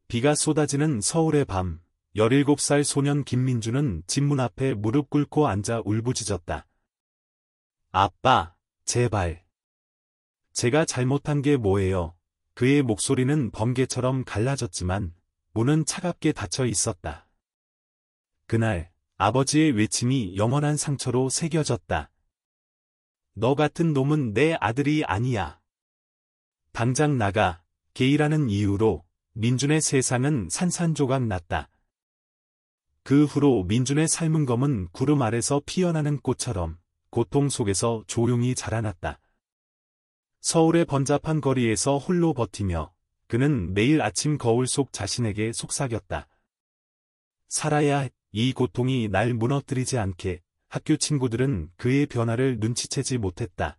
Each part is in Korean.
비가 쏟아지는 서울의 밤, 17살 소년 김민주는 집 문 앞에 무릎 꿇고 앉아 울부짖었다. 아빠, 제발. 제가 잘못한 게 뭐예요? 그의 목소리는 번개처럼 갈라졌지만 문은 차갑게 닫혀 있었다. 그날 아버지의 외침이 영원한 상처로 새겨졌다. 너 같은 놈은 내 아들이 아니야. 당장 나가. 게이라는 이유로 민준의 세상은 산산조각 났다. 그 후로 민준의 삶은 검은 구름 아래서 피어나는 꽃처럼 고통 속에서 조용히 자라났다. 서울의 번잡한 거리에서 홀로 버티며 그는 매일 아침 거울 속 자신에게 속삭였다. 살아야 해. 이 고통이 날 무너뜨리지 않게. 학교 친구들은 그의 변화를 눈치채지 못했다.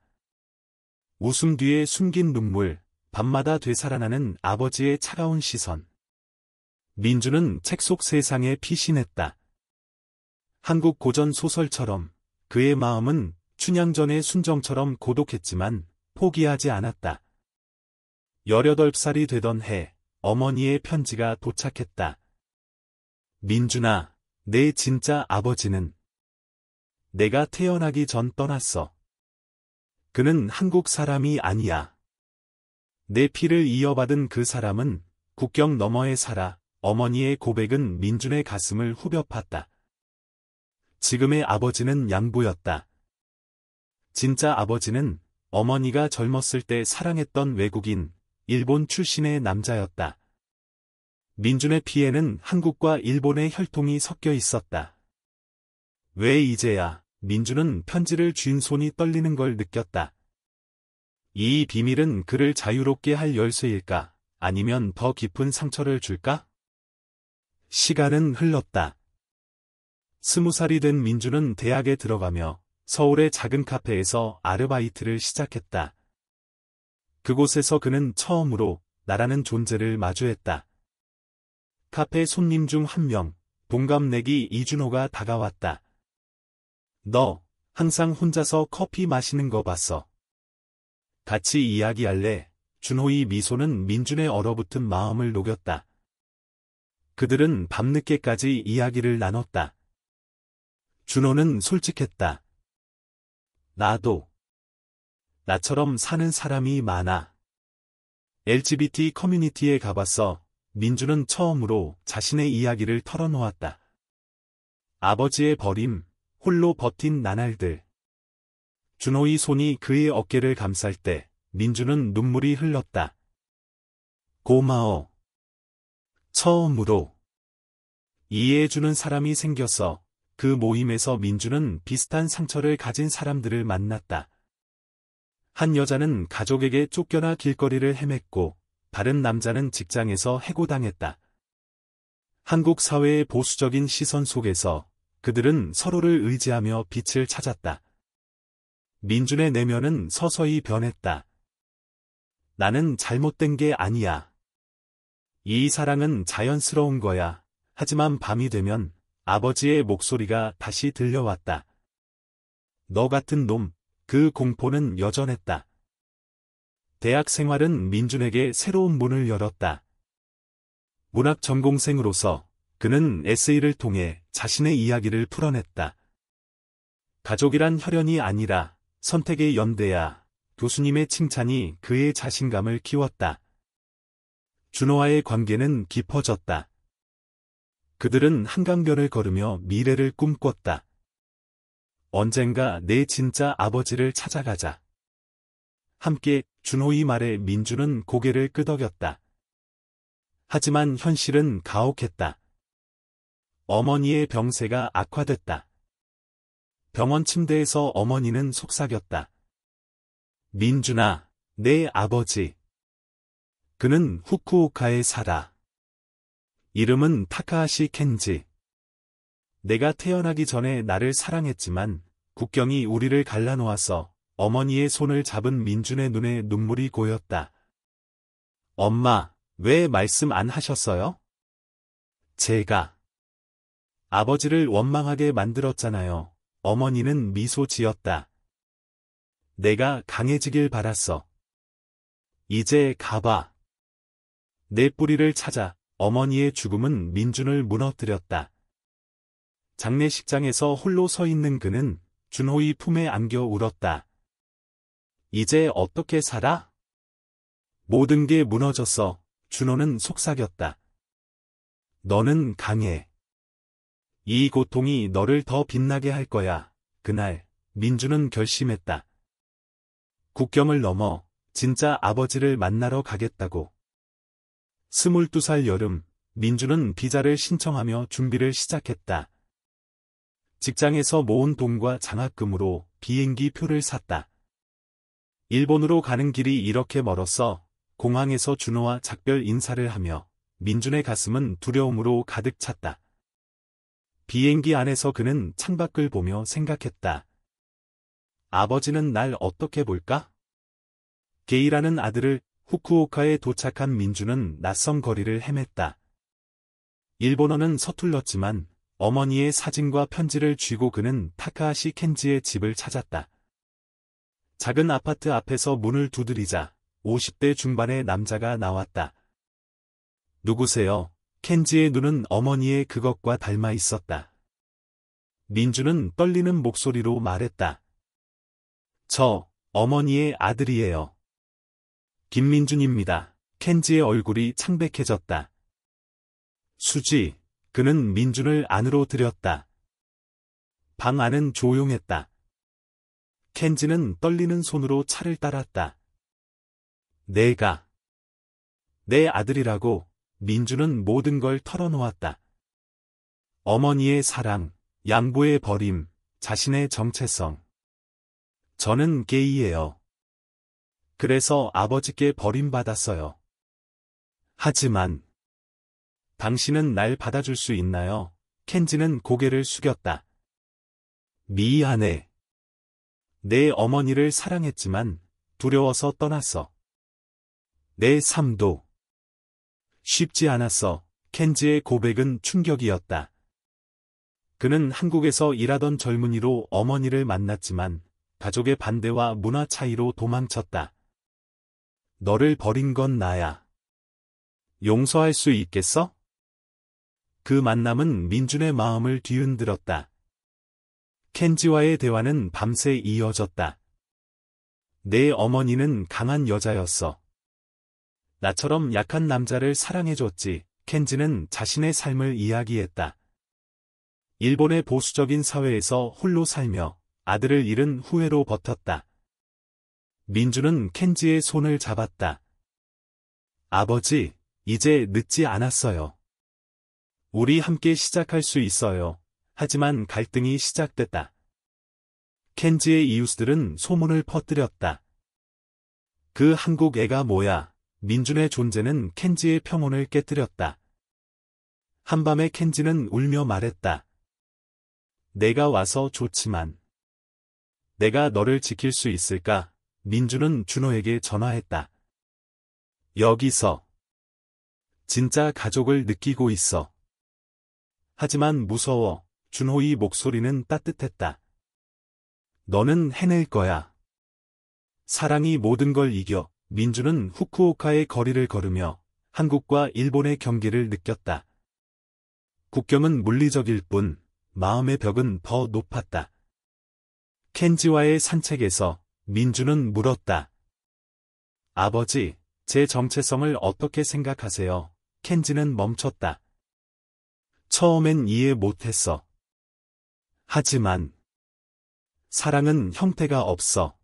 웃음 뒤에 숨긴 눈물, 밤마다 되살아나는 아버지의 차가운 시선. 민주는 책 속 세상에 피신했다. 한국 고전 소설처럼 그의 마음은 춘향전의 순정처럼 고독했지만 포기하지 않았다. 18살이 되던 해, 어머니의 편지가 도착했다. 민준아, 내 진짜 아버지는 내가 태어나기 전 떠났어. 그는 한국 사람이 아니야. 내 피를 이어받은 그 사람은 국경 너머에 살아. 어머니의 고백은 민준의 가슴을 후벼 팠다. 지금의 아버지는 양보였다. 진짜 아버지는 어머니가 젊었을 때 사랑했던 외국인, 일본 출신의 남자였다. 민준의 피에는 한국과 일본의 혈통이 섞여 있었다. 왜 이제야? 민준은 편지를 쥔 손이 떨리는 걸 느꼈다. 이 비밀은 그를 자유롭게 할 열쇠일까? 아니면 더 깊은 상처를 줄까? 시간은 흘렀다. 20살이 된 민준은 대학에 들어가며 서울의 작은 카페에서 아르바이트를 시작했다. 그곳에서 그는 처음으로 나라는 존재를 마주했다. 카페 손님 중 한 명, 동갑내기 이준호가 다가왔다. 너, 항상 혼자서 커피 마시는 거 봤어. 같이 이야기할래? 준호의 미소는 민준의 얼어붙은 마음을 녹였다. 그들은 밤늦게까지 이야기를 나눴다. 준호는 솔직했다. 나도. 나처럼 사는 사람이 많아. LGBT 커뮤니티에 가봤어. 민준은 처음으로 자신의 이야기를 털어놓았다. 아버지의 버림, 홀로 버틴 나날들. 준호의 손이 그의 어깨를 감쌀 때 민준은 눈물이 흘렀다. 고마워. 처음으로 이해해주는 사람이 생겼어. 그 모임에서 민준은 비슷한 상처를 가진 사람들을 만났다. 한 여자는 가족에게 쫓겨나 길거리를 헤맸고 다른 남자는 직장에서 해고당했다. 한국 사회의 보수적인 시선 속에서 그들은 서로를 의지하며 빛을 찾았다. 민준의 내면은 서서히 변했다. 나는 잘못된 게 아니야. 이 사랑은 자연스러운 거야. 하지만 밤이 되면 아버지의 목소리가 다시 들려왔다. 너 같은 놈, 그 공포는 여전했다. 대학 생활은 민준에게 새로운 문을 열었다. 문학 전공생으로서 그는 에세이를 통해 자신의 이야기를 풀어냈다. 가족이란 혈연이 아니라 선택의 연대야. 교수님의 칭찬이 그의 자신감을 키웠다. 준호와의 관계는 깊어졌다. 그들은 한강변을 걸으며 미래를 꿈꿨다. 언젠가 내 진짜 아버지를 찾아가자. 함께 준호의 말에 민준은 고개를 끄덕였다. 하지만 현실은 가혹했다. 어머니의 병세가 악화됐다. 병원 침대에서 어머니는 속삭였다. 민준아, 내 아버지. 그는 후쿠오카에 살아. 이름은 타카하시 켄지. 내가 태어나기 전에 나를 사랑했지만 국경이 우리를 갈라놓았어. 어머니의 손을 잡은 민준의 눈에 눈물이 고였다. 엄마, 왜 말씀 안 하셨어요? 제가 아버지를 원망하게 만들었잖아요. 어머니는 미소 지었다. 내가 강해지길 바랐어. 이제 가봐. 내 뿌리를 찾아. 어머니의 죽음은 민준을 무너뜨렸다. 장례식장에서 홀로 서 있는 그는 준호의 품에 안겨 울었다. 이제 어떻게 살아? 모든 게 무너졌어. 준호는 속삭였다. 너는 강해. 이 고통이 너를 더 빛나게 할 거야. 그날 민준은 결심했다. 국경을 넘어 진짜 아버지를 만나러 가겠다고. 22살 여름, 민준은 비자를 신청하며 준비를 시작했다. 직장에서 모은 돈과 장학금으로 비행기 표를 샀다. 일본으로 가는 길이 이렇게 멀었어. 공항에서 준호와 작별 인사를 하며 민준의 가슴은 두려움으로 가득 찼다. 비행기 안에서 그는 창밖을 보며 생각했다. 아버지는 날 어떻게 볼까? 게이라는 아들을. 후쿠오카에 도착한 민준은 낯선 거리를 헤맸다. 일본어는 서툴렀지만 어머니의 사진과 편지를 쥐고 그는 타카하시 켄지의 집을 찾았다. 작은 아파트 앞에서 문을 두드리자 50대 중반의 남자가 나왔다. 누구세요? 켄지의 눈은 어머니의 그것과 닮아 있었다. 민준은 떨리는 목소리로 말했다. 저, 어머니의 아들이에요. 김민준입니다. 켄지의 얼굴이 창백해졌다. 수지, 그는 민준을 안으로 들였다. 방 안은 조용했다. 켄지는 떨리는 손으로 차를 따랐다. 내가 내 아들이라고. 민준은 모든 걸 털어놓았다. 어머니의 사랑, 양보의 버림, 자신의 정체성. 저는 게이예요. 그래서 아버지께 버림받았어요. 하지만 당신은 날 받아줄 수 있나요? 켄지는 고개를 숙였다. 미안해. 내 어머니를 사랑했지만 두려워서 떠났어. 내 삶도 쉽지 않았어. 켄지의 고백은 충격이었다. 그는 한국에서 일하던 젊은이로 어머니를 만났지만 가족의 반대와 문화 차이로 도망쳤다. 너를 버린 건 나야. 용서할 수 있겠어? 그 만남은 민준의 마음을 뒤흔들었다. 켄지와의 대화는 밤새 이어졌다. 내 어머니는 강한 여자였어. 나처럼 약한 남자를 사랑해줬지. 켄지는 자신의 삶을 이야기했다. 일본의 보수적인 사회에서 홀로 살며 아들을 잃은 후회로 버텼다. 민준은 켄지의 손을 잡았다. 아버지, 이제 늦지 않았어요. 우리 함께 시작할 수 있어요. 하지만 갈등이 시작됐다. 켄지의 이웃들은 소문을 퍼뜨렸다. 그 한국 애가 뭐야? 민준의 존재는 켄지의 평온을 깨뜨렸다. 한밤에 켄지는 울며 말했다. 내가 와서 좋지만 내가 너를 지킬 수 있을까? 민준은 준호에게 전화했다. 여기서 진짜 가족을 느끼고 있어. 하지만 무서워. 준호의 목소리는 따뜻했다. 너는 해낼 거야. 사랑이 모든 걸 이겨. 민준은 후쿠오카의 거리를 걸으며 한국과 일본의 경계를 느꼈다. 국경은 물리적일 뿐 마음의 벽은 더 높았다. 켄지와의 산책에서 민준은 물었다. 아버지, 제 정체성을 어떻게 생각하세요? 켄지는 멈췄다. 처음엔 이해 못했어. 하지만 사랑은 형태가 없어.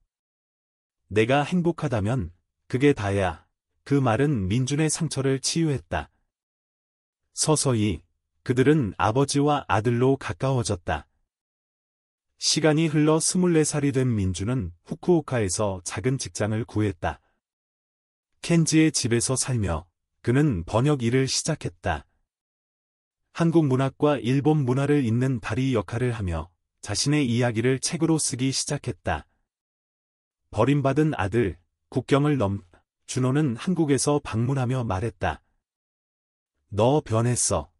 내가 행복하다면 그게 다야. 그 말은 민준의 상처를 치유했다. 서서히 그들은 아버지와 아들로 가까워졌다. 시간이 흘러 24살이 된 민준은 후쿠오카에서 작은 직장을 구했다. 켄지의 집에서 살며 그는 번역 일을 시작했다. 한국 문학과 일본 문화를 잇는 다리 역할을 하며 자신의 이야기를 책으로 쓰기 시작했다. 버림받은 아들, 국경을 준호는 한국에서 방문하며 말했다. 너 변했어.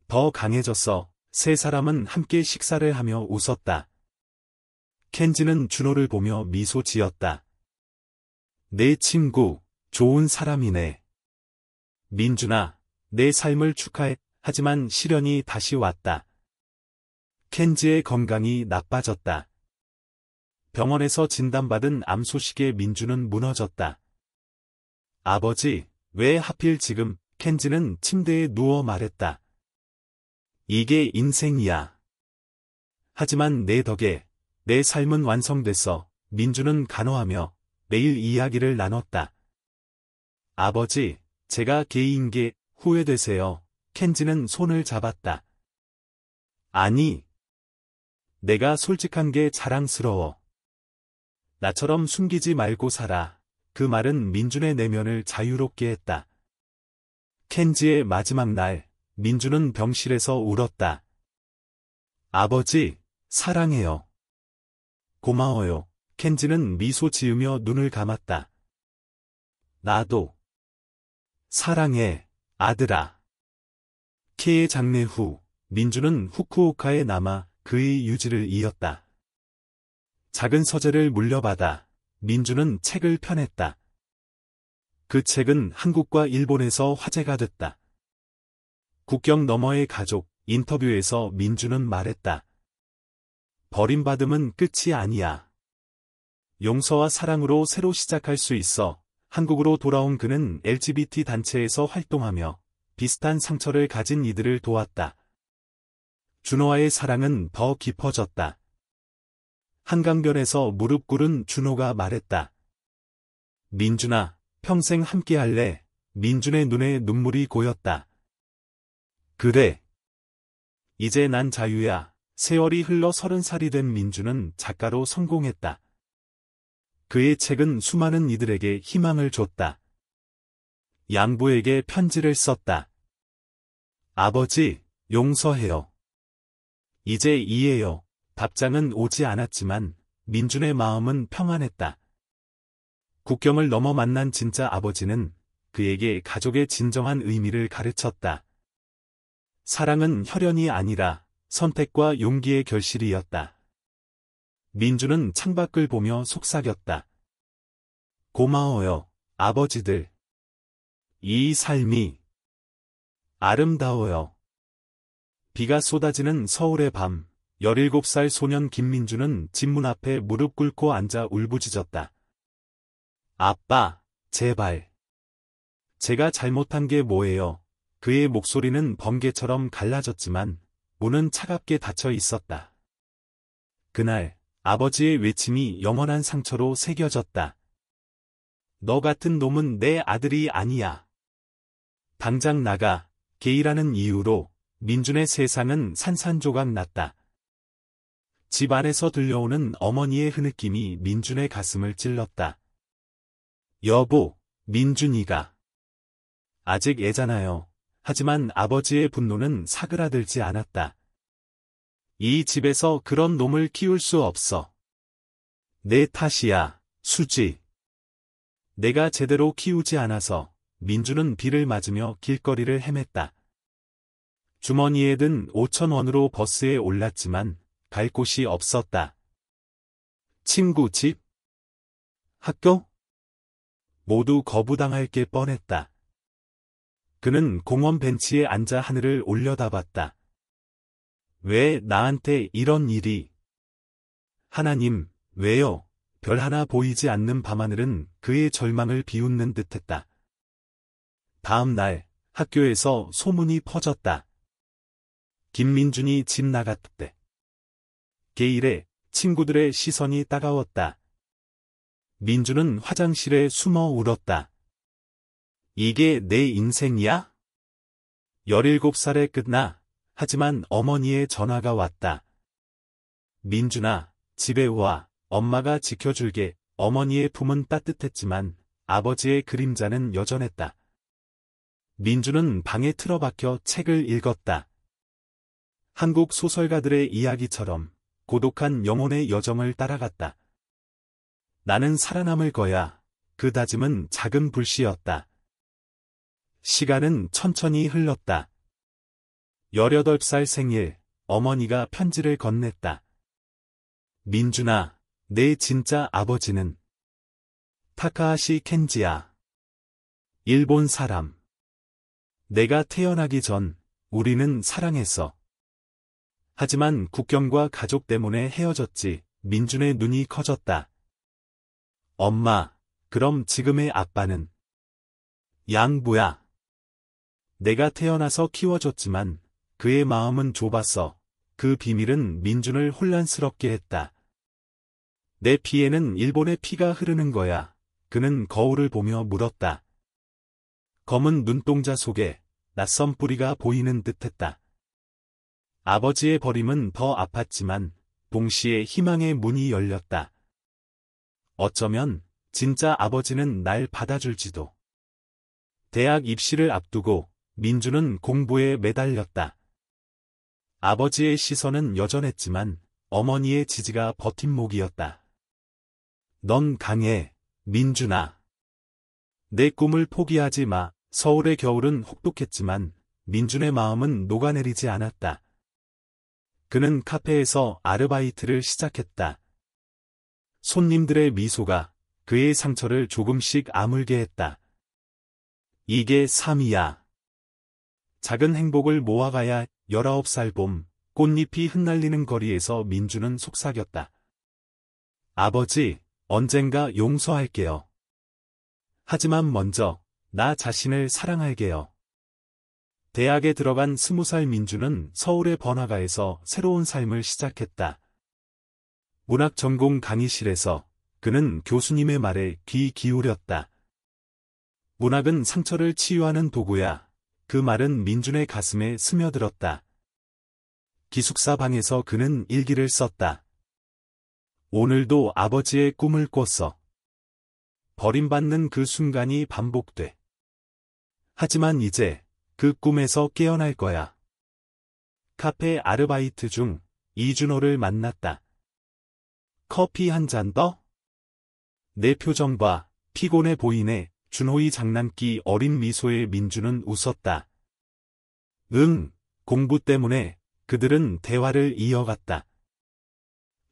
더 강해졌어. 세 사람은 함께 식사를 하며 웃었다. 켄지는 준호를 보며 미소 지었다. 내 친구, 좋은 사람이네. 민준아, 내 삶을 축하해. 하지만 시련이 다시 왔다. 켄지의 건강이 나빠졌다. 병원에서 진단받은 암 소식에 민주는 무너졌다. 아버지, 왜 하필 지금? 켄지는 침대에 누워 말했다. 이게 인생이야. 하지만 내 덕에 내 삶은 완성됐어. 민주는 간호하며 매일 이야기를 나눴다. 아버지, 제가 게이인 게 후회되세요. 켄지는 손을 잡았다. 아니, 내가 솔직한 게 자랑스러워. 나처럼 숨기지 말고 살아. 그 말은 민준의 내면을 자유롭게 했다. 켄지의 마지막 날, 민준은 병실에서 울었다. 아버지, 사랑해요. 고마워요. 켄지는 미소 지으며 눈을 감았다. 나도. 사랑해, 아들아. 케의 장례 후, 민준은 후쿠오카에 남아 그의 유지를 이었다. 작은 서재를 물려받아 민준은 책을 펴냈다. 그 책은 한국과 일본에서 화제가 됐다. 국경 너머의 가족, 인터뷰에서 민준은 말했다. 버림받음은 끝이 아니야. 용서와 사랑으로 새로 시작할 수 있어. 한국으로 돌아온 그는 LGBT 단체에서 활동하며 비슷한 상처를 가진 이들을 도왔다. 준호와의 사랑은 더 깊어졌다. 한강변에서 무릎 꿇은 준호가 말했다. 민준아, 평생 함께할래. 민준의 눈에 눈물이 고였다. 그래. 이제 난 자유야. 세월이 흘러 30살이 된 민준은 작가로 성공했다. 그의 책은 수많은 이들에게 희망을 줬다. 양부에게 편지를 썼다. 아버지, 용서해요. 이제 이해요. 답장은 오지 않았지만 민준의 마음은 평안했다. 국경을 넘어 만난 진짜 아버지는 그에게 가족의 진정한 의미를 가르쳤다. 사랑은 혈연이 아니라 선택과 용기의 결실이었다. 민준은 창밖을 보며 속삭였다. 고마워요, 아버지들. 이 삶이 아름다워요. 비가 쏟아지는 서울의 밤, 17살 소년 김민주는 집 문 앞에 무릎 꿇고 앉아 울부짖었다. 아빠, 제발. 제가 잘못한 게 뭐예요? 그의 목소리는 번개처럼 갈라졌지만 문은 차갑게 닫혀 있었다. 그날 아버지의 외침이 영원한 상처로 새겨졌다. 너 같은 놈은 내 아들이 아니야. 당장 나가. 게이라는 이유로 민준의 세상은 산산조각 났다. 집 안에서 들려오는 어머니의 흐느낌이 민준의 가슴을 찔렀다. 여보, 민준이가. 아직 애잖아요. 하지만 아버지의 분노는 사그라들지 않았다. 이 집에서 그런 놈을 키울 수 없어. 내 탓이야, 수지. 내가 제대로 키우지 않아서. 민준은 비를 맞으며 길거리를 헤맸다. 주머니에 든 5,000원으로 버스에 올랐지만 갈 곳이 없었다. 친구 집? 학교? 모두 거부당할 게 뻔했다. 그는 공원 벤치에 앉아 하늘을 올려다봤다. 왜 나한테 이런 일이? 하나님, 왜요? 별 하나 보이지 않는 밤하늘은 그의 절망을 비웃는 듯했다. 다음 날 학교에서 소문이 퍼졌다. 김민준이 집 나갔대. 게일에 친구들의 시선이 따가웠다. 민준은 화장실에 숨어 울었다. 이게 내 인생이야? 17살에 끝나. 하지만 어머니의 전화가 왔다. 민준아, 집에 와. 엄마가 지켜줄게. 어머니의 품은 따뜻했지만 아버지의 그림자는 여전했다. 민준은 방에 틀어박혀 책을 읽었다. 한국 소설가들의 이야기처럼 고독한 영혼의 여정을 따라갔다. 나는 살아남을 거야. 그 다짐은 작은 불씨였다. 시간은 천천히 흘렀다. 18살 생일, 어머니가 편지를 건넸다. 민준아, 내 진짜 아버지는 타카하시 켄지야. 일본 사람. 내가 태어나기 전 우리는 사랑했어. 하지만 국경과 가족 때문에 헤어졌지. 민준의 눈이 커졌다. 엄마, 그럼 지금의 아빠는? 양부야. 내가 태어나서 키워줬지만 그의 마음은 좁았어. 그 비밀은 민준을 혼란스럽게 했다. 내 피에는 일본의 피가 흐르는 거야. 그는 거울을 보며 물었다. 검은 눈동자 속에 낯선 뿌리가 보이는 듯했다. 아버지의 버림은 더 아팠지만 동시에 희망의 문이 열렸다. 어쩌면 진짜 아버지는 날 받아줄지도. 대학 입시를 앞두고 민준은 공부에 매달렸다. 아버지의 시선은 여전했지만 어머니의 지지가 버팀목이었다. 넌 강해, 민준아. 내 꿈을 포기하지 마. 서울의 겨울은 혹독했지만 민준의 마음은 녹아내리지 않았다. 그는 카페에서 아르바이트를 시작했다. 손님들의 미소가 그의 상처를 조금씩 아물게 했다. 이게 삶이야. 작은 행복을 모아가야 19살 봄, 꽃잎이 흩날리는 거리에서 민준은 속삭였다. 아버지, 언젠가 용서할게요. 하지만 먼저 나 자신을 사랑할게요. 대학에 들어간 20살 민준은 서울의 번화가에서 새로운 삶을 시작했다. 문학 전공 강의실에서 그는 교수님의 말에 귀 기울였다. 문학은 상처를 치유하는 도구야. 그 말은 민준의 가슴에 스며들었다. 기숙사 방에서 그는 일기를 썼다. 오늘도 아버지의 꿈을 꿨어. 버림받는 그 순간이 반복돼. 하지만 이제 그 꿈에서 깨어날 거야. 카페 아르바이트 중 이준호를 만났다. 커피 한 잔 더? 내 표정 봐. 피곤해 보이네. 준호의 장난기 어린 미소에 민준은 웃었다. 응, 공부 때문에. 그들은 대화를 이어갔다.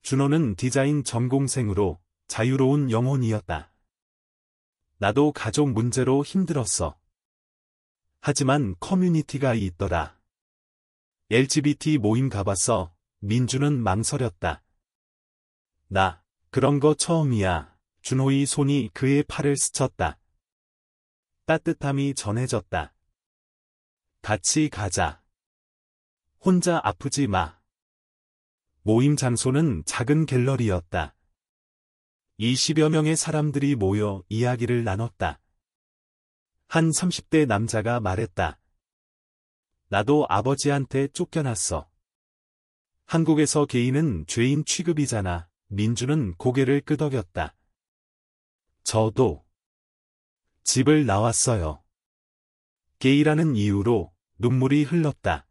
준호는 디자인 전공생으로 자유로운 영혼이었다. 나도 가족 문제로 힘들었어. 하지만 커뮤니티가 있더라. LGBT 모임 가봤어. 민준은 망설였다. 나, 그런 거 처음이야. 준호의 손이 그의 팔을 스쳤다. 따뜻함이 전해졌다. 같이 가자. 혼자 아프지 마. 모임 장소는 작은 갤러리였다. 20여 명의 사람들이 모여 이야기를 나눴다. 한 30대 남자가 말했다. 나도 아버지한테 쫓겨났어. 한국에서 게이는 죄인 취급이잖아. 민준은 고개를 끄덕였다. 저도 집을 나왔어요. 게이라는 이유로 눈물이 흘렀다.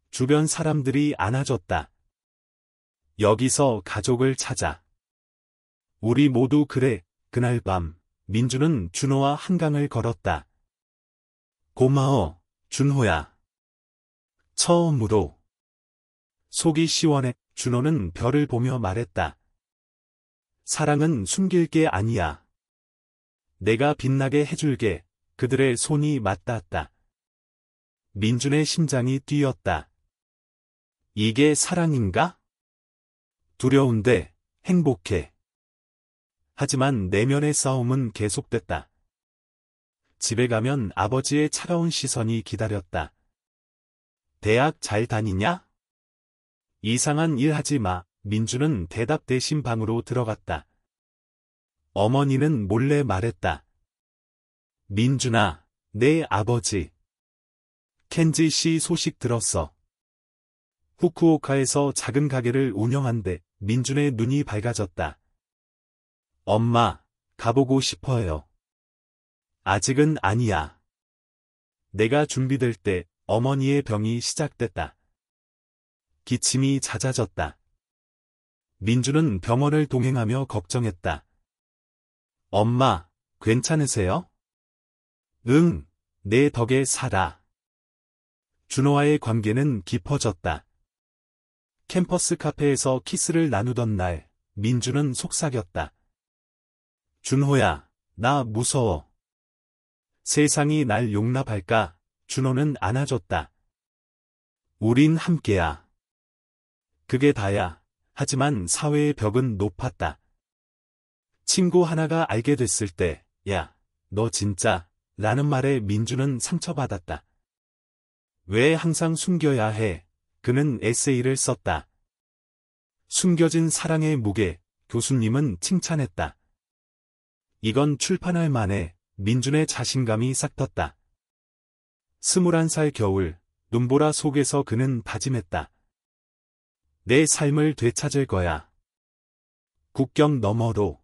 주변 사람들이 안아줬다. 여기서 가족을 찾아. 우리 모두 그래. 그날 밤 민준은 준호와 한강을 걸었다. 고마워, 준호야. 처음으로. 속이 시원해. 준호는 별을 보며 말했다. 사랑은 숨길 게 아니야. 내가 빛나게 해줄게. 그들의 손이 맞닿았다. 민준의 심장이 뛰었다. 이게 사랑인가? 두려운데 행복해. 하지만 내면의 싸움은 계속됐다. 집에 가면 아버지의 차가운 시선이 기다렸다. 대학 잘 다니냐? 이상한 일 하지 마. 민준은 대답 대신 방으로 들어갔다. 어머니는 몰래 말했다. 민준아, 내 아버지. 켄지 씨 소식 들었어. 후쿠오카에서 작은 가게를 운영한대. 민준의 눈이 밝아졌다. 엄마, 가보고 싶어요. 아직은 아니야. 내가 준비될 때 어머니의 병이 시작됐다. 기침이 잦아졌다. 민준은 병원을 동행하며 걱정했다. 엄마, 괜찮으세요? 응, 내 덕에 살아. 준호와의 관계는 깊어졌다. 캠퍼스 카페에서 키스를 나누던 날, 민준은 속삭였다. 준호야, 나 무서워. 세상이 날 용납할까? 준호는 안아줬다. 우린 함께야. 그게 다야. 하지만 사회의 벽은 높았다. 친구 하나가 알게 됐을 때, 야, 너 진짜, 라는 말에 민주는 상처받았다. 왜 항상 숨겨야 해? 그는 에세이를 썼다. 숨겨진 사랑의 무게, 교수님은 칭찬했다. 이건 출판할 만해. 민준의 자신감이 싹텄다. 21살 겨울, 눈보라 속에서 그는 다짐했다. 내 삶을 되찾을 거야. 국경 너머로.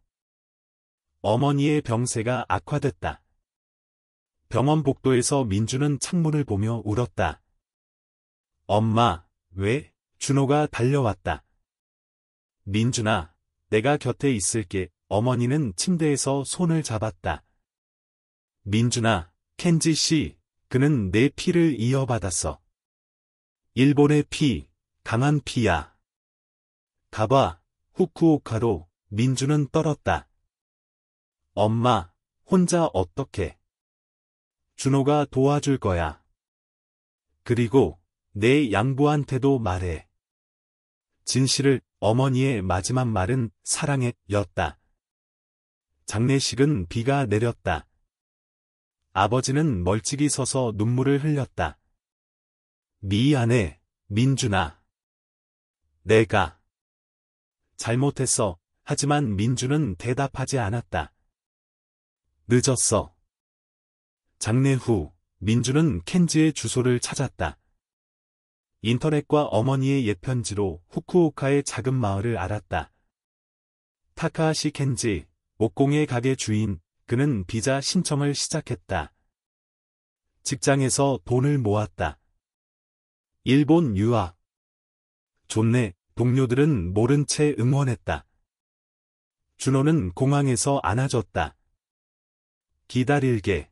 어머니의 병세가 악화됐다. 병원 복도에서 민주는 창문을 보며 울었다. 엄마, 왜? 준호가 달려왔다. 민준아, 내가 곁에 있을게. 어머니는 침대에서 손을 잡았다. 민준아, 켄지 씨, 그는 내 피를 이어받았어. 일본의 피, 강한 피야. 가봐, 후쿠오카로. 민주는 떨었다. 엄마, 혼자 어떡해. 준호가 도와줄 거야. 그리고 내 양부한테도 말해. 진실을. 어머니의 마지막 말은 사랑해 였다. 장례식은 비가 내렸다. 아버지는 멀찍이 서서 눈물을 흘렸다. 미안해, 민준아. 내가 잘못했어. 하지만 민주는 대답하지 않았다. 늦었어. 장례 후, 민주는 켄지의 주소를 찾았다. 인터넷과 어머니의 옛 편지로 후쿠오카의 작은 마을을 알았다. 타카하시 켄지, 목공예 가게 주인, 그는 비자 신청을 시작했다. 직장에서 돈을 모았다. 일본 유학. 좋네. 동료들은 모른 채 응원했다. 준호는 공항에서 안아줬다. 기다릴게.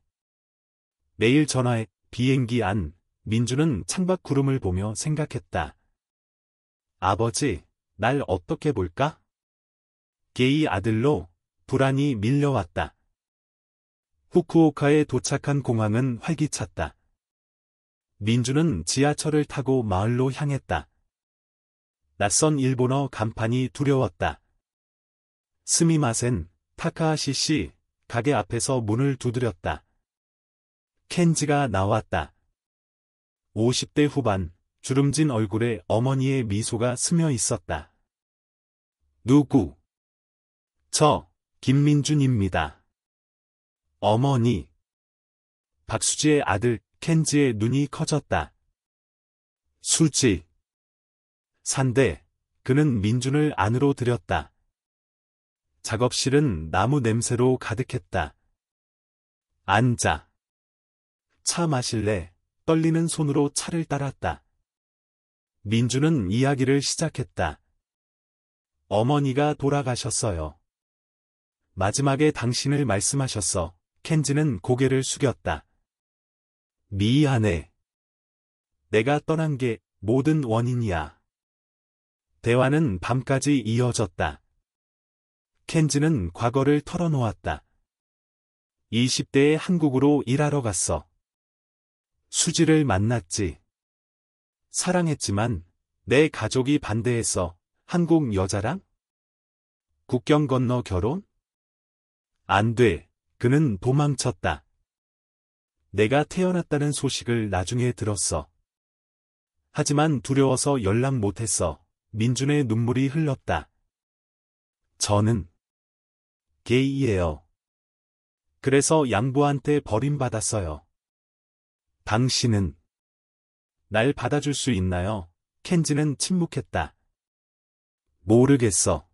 매일 전화해. 비행기 안. 민주는 창밖 구름을 보며 생각했다. 아버지, 날 어떻게 볼까? 게이 아들로 불안이 밀려왔다. 후쿠오카에 도착한 공항은 활기찼다. 민주는 지하철을 타고 마을로 향했다. 낯선 일본어 간판이 두려웠다. 스미마센, 타카하시 씨, 가게 앞에서 문을 두드렸다. 켄지가 나왔다. 50대 후반, 주름진 얼굴에 어머니의 미소가 스며 있었다. 누구? 저, 김민준입니다. 어머니. 박수지의 아들, 켄지의 눈이 커졌다. 수지. 산대, 그는 민준을 안으로 들였다. 작업실은 나무 냄새로 가득했다. 앉아. 차 마실래? 떨리는 손으로 차를 따랐다. 민주는 이야기를 시작했다. 어머니가 돌아가셨어요. 마지막에 당신을 말씀하셨어. 켄지는 고개를 숙였다. 미안해. 내가 떠난 게 모든 원인이야. 대화는 밤까지 이어졌다. 켄지는 과거를 털어놓았다. 20대에 한국으로 일하러 갔어. 수지를 만났지. 사랑했지만 내 가족이 반대했어. 한국 여자랑? 국경 건너 결혼? 안 돼. 그는 도망쳤다. 내가 태어났다는 소식을 나중에 들었어. 하지만 두려워서 연락 못했어. 민준의 눈물이 흘렀다. 저는 게이예요. 그래서 양부한테 버림받았어요. 당신은 날 받아줄 수 있나요? 켄지는 침묵했다. 모르겠어.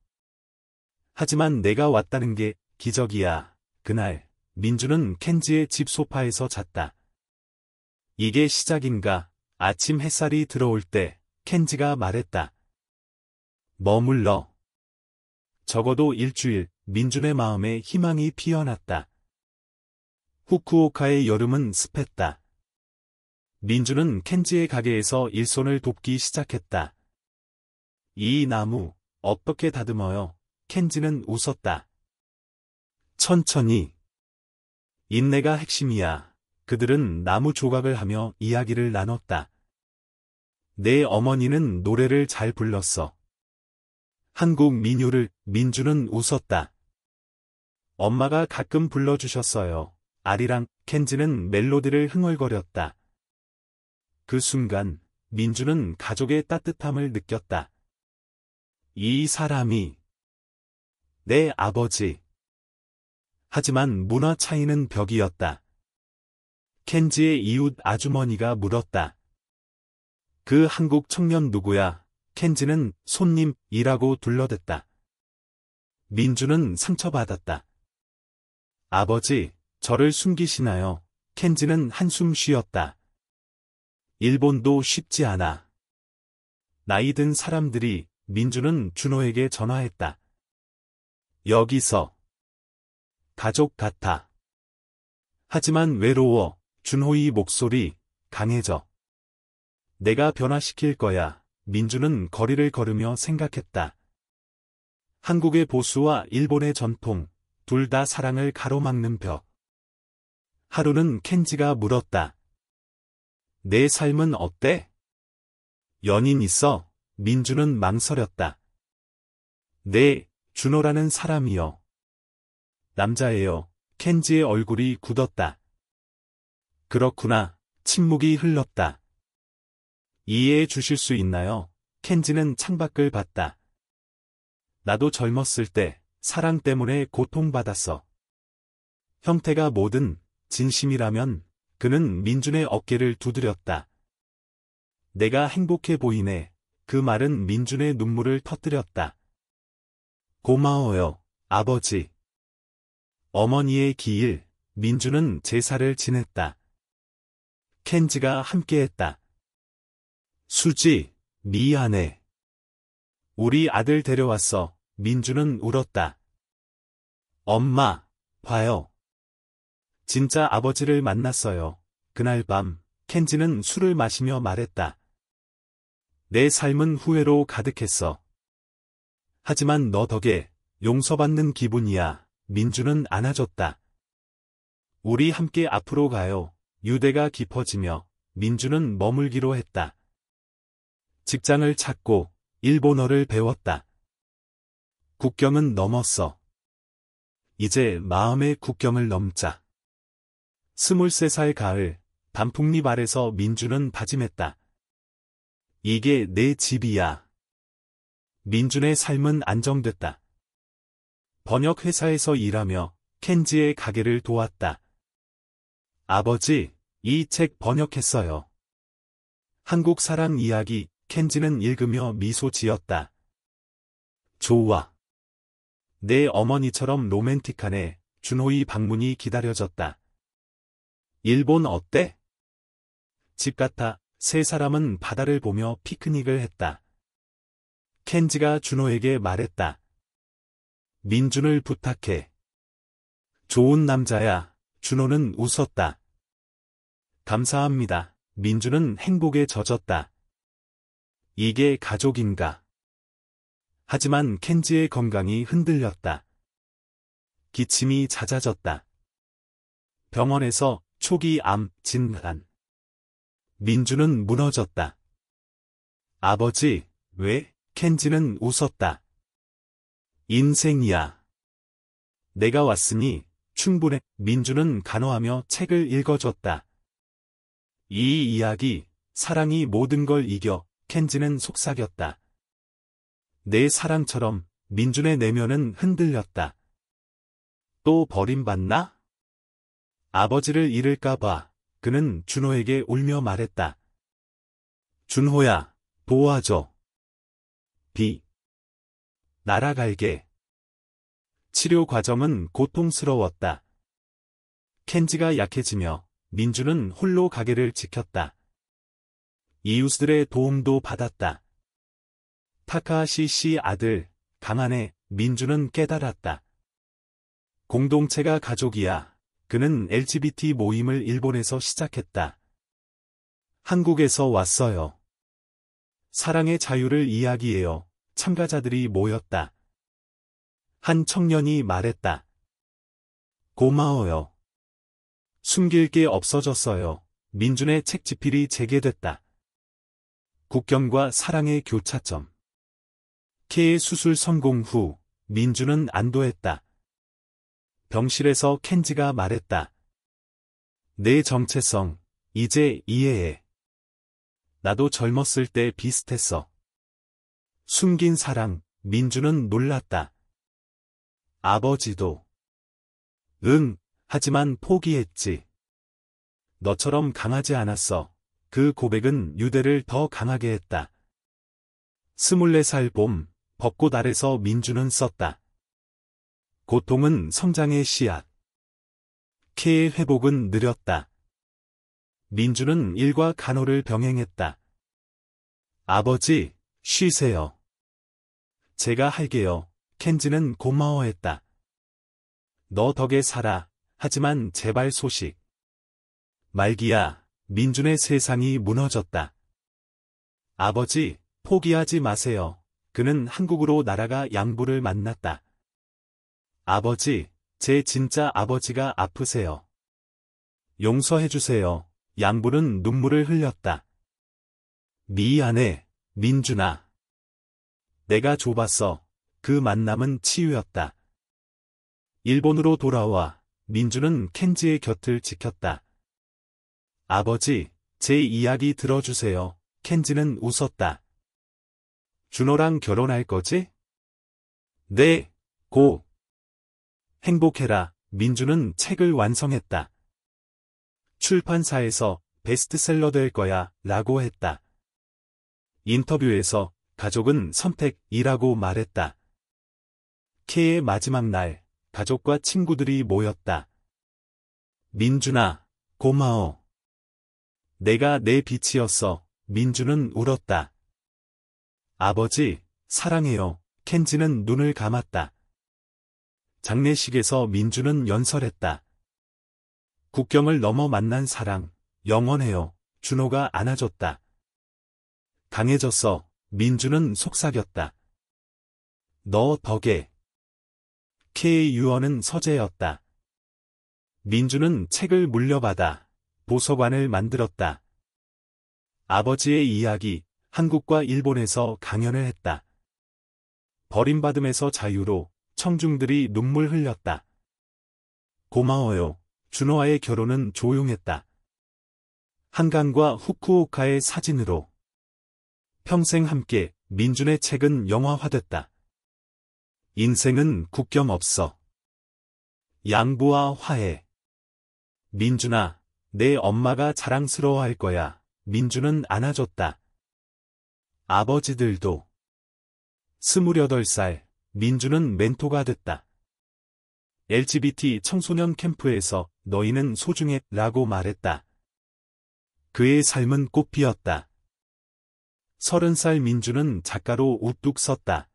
하지만 내가 왔다는 게 기적이야. 그날 민주는 켄지의 집 소파에서 잤다. 이게 시작인가? 아침 햇살이 들어올 때 켄지가 말했다. 머물러. 적어도 일주일. 민준의 마음에 희망이 피어났다. 후쿠오카의 여름은 습했다. 민준은 켄지의 가게에서 일손을 돕기 시작했다. 이 나무 어떻게 다듬어요? 켄지는 웃었다. 천천히. 인내가 핵심이야. 그들은 나무 조각을 하며 이야기를 나눴다. 내 어머니는 노래를 잘 불렀어. 한국 민요를. 민주는 웃었다. 엄마가 가끔 불러주셨어요. 아리랑. 켄지는 멜로디를 흥얼거렸다. 그 순간 민주는 가족의 따뜻함을 느꼈다. 이 사람이 내 아버지. 하지만 문화 차이는 벽이었다. 켄지의 이웃 아주머니가 물었다. 그 한국 청년 누구야? 켄지는 손님이라고 둘러댔다. 민주는 상처받았다. 아버지, 저를 숨기시나요? 켄지는 한숨 쉬었다. 일본도 쉽지 않아. 나이 든 사람들이. 민주는 준호에게 전화했다. 여기서. 가족 같아. 하지만 외로워. 준호의 목소리 강해져. 내가 변화시킬 거야. 민주는 거리를 걸으며 생각했다. 한국의 보수와 일본의 전통, 둘 다 사랑을 가로막는 벽. 하루는 켄지가 물었다. 내 삶은 어때? 연인 있어? 민주는 망설였다. 네, 준호라는 사람이요. 남자예요. 켄지의 얼굴이 굳었다. 그렇구나. 침묵이 흘렀다. 이해해 주실 수 있나요? 켄지는 창밖을 봤다. 나도 젊었을 때 사랑 때문에 고통받았어. 형태가 뭐든 진심이라면. 그는 민준의 어깨를 두드렸다. 내가 행복해 보이네. 그 말은 민준의 눈물을 터뜨렸다. 고마워요, 아버지. 어머니의 기일. 민주는 제사를 지냈다. 켄지가 함께했다. 수지, 미안해. 우리 아들 데려왔어. 민주는 울었다. 엄마, 봐요. 진짜 아버지를 만났어요. 그날 밤, 켄지는 술을 마시며 말했다. 내 삶은 후회로 가득했어. 하지만 너 덕에 용서받는 기분이야. 민주는 안아줬다. 우리 함께 앞으로 가요. 유대가 깊어지며 민주는 머물기로 했다. 직장을 찾고 일본어를 배웠다. 국경은 넘었어. 이제 마음의 국경을 넘자. 23살 가을, 단풍잎 아래서 민주는 다짐했다. 이게 내 집이야. 민준의 삶은 안정됐다. 번역회사에서 일하며 켄지의 가게를 도왔다. 아버지, 이 책 번역했어요. 한국 사랑 이야기. 켄지는 읽으며 미소 지었다. 좋아. 내 어머니처럼 로맨틱하네. 준호의 방문이 기다려졌다. 일본 어때? 집 같아. 세 사람은 바다를 보며 피크닉을 했다. 켄지가 준호에게 말했다. 민준을 부탁해. 좋은 남자야. 준호는 웃었다. 감사합니다. 민준은 행복에 젖었다. 이게 가족인가? 하지만 켄지의 건강이 흔들렸다. 기침이 잦아졌다. 병원에서 초기 암 진단. 민주는 무너졌다. 아버지, 왜? 켄지는 웃었다. 인생이야. 내가 왔으니 충분해. 민주는 간호하며 책을 읽어줬다. 이 이야기, 사랑이 모든 걸 이겨. 켄지는 속삭였다. 내 사랑처럼. 민준의 내면은 흔들렸다. 또 버림받나? 아버지를 잃을까봐. 그는 준호에게 울며 말했다. 준호야, 도와줘. 날아갈게. 치료 과정은 고통스러웠다. 켄지가 약해지며 민주는 홀로 가게를 지켰다. 이웃들의 도움도 받았다. 타카하시 씨 아들, 강한의 민주는 깨달았다. 공동체가 가족이야. 그는 LGBT 모임을 일본에서 시작했다. 한국에서 왔어요. 사랑의 자유를 이야기해요. 참가자들이 모였다. 한 청년이 말했다. 고마워요. 숨길 게 없어졌어요. 민준의 책지필이 재개됐다. 국경과 사랑의 교차점. K의 수술 성공 후 민준은 안도했다. 병실에서 켄지가 말했다. 내 정체성, 이제 이해해. 나도 젊었을 때 비슷했어. 숨긴 사랑, 민준은 놀랐다. 아버지도. 응, 하지만 포기했지. 너처럼 강하지 않았어. 그 고백은 유대를 더 강하게 했다. 24살 봄, 벚꽃 아래서 민준은 썼다. 고통은 성장의 씨앗. K의 회복은 느렸다. 민준은 일과 간호를 병행했다. 아버지, 쉬세요. 제가 할게요. 켄지는 고마워했다. 너 덕에 살아. 하지만 제발 소식. 말기야, 민준의 세상이 무너졌다. 아버지, 포기하지 마세요. 그는 한국으로 날아가 양부를 만났다. 아버지, 제 진짜 아버지가 아프세요. 용서해주세요. 양부는 눈물을 흘렸다. 미안해, 민준아. 내가 좁았어. 그 만남은 치유였다. 일본으로 돌아와 민준은 켄지의 곁을 지켰다. 아버지, 제 이야기 들어주세요. 켄지는 웃었다. 준호랑 결혼할 거지? 네, 고. 행복해라. 민준은 책을 완성했다. 출판사에서 베스트셀러 될 거야 라고 했다. 인터뷰에서 가족은 선택이라고 말했다. K의 마지막 날, 가족과 친구들이 모였다. 민준아, 고마워. 내가 내 빛이었어. 민준은 울었다. 아버지, 사랑해요. 켄지는 눈을 감았다. 장례식에서 민준은 연설했다. 국경을 넘어 만난 사랑, 영원해요. 준호가 안아줬다. 강해졌어. 민준은 속삭였다. 너 덕에. K의 유언은 서재였다. 민준은 책을 물려받아 도서관을 만들었다. 아버지의 이야기, 한국과 일본에서 강연을 했다. 버림받음에서 자유로 청중들이 눈물 흘렸다. 고마워요. 준호와의 결혼은 조용했다. 한강과 후쿠오카의 사진으로. 평생 함께, 민준의 책은 영화화됐다. 인생은 국경 없어. 양부와 화해. 민준아, 내 엄마가 자랑스러워할 거야. 민준은 안아줬다. 아버지들도. 28살, 민준은 멘토가 됐다. LGBT 청소년 캠프에서 너희는 소중해 라고 말했다. 그의 삶은 꽃피었다. 30살 민준은 작가로 우뚝 섰다.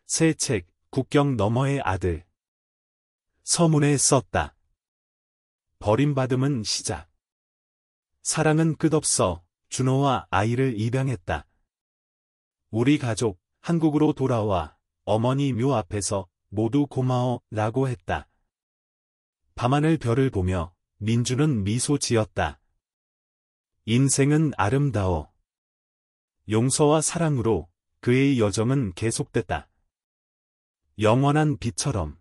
새 책, 국경 너머의 아들. 서문에 썼다. 버림받음은 시작. 사랑은 끝없어. 준호와 아이를 입양했다. 우리 가족, 한국으로 돌아와 어머니 묘 앞에서 모두 고마워 라고 했다. 밤하늘 별을 보며 민준은 미소 지었다. 인생은 아름다워. 용서와 사랑으로 그의 여정은 계속됐다. 영원한 빛처럼.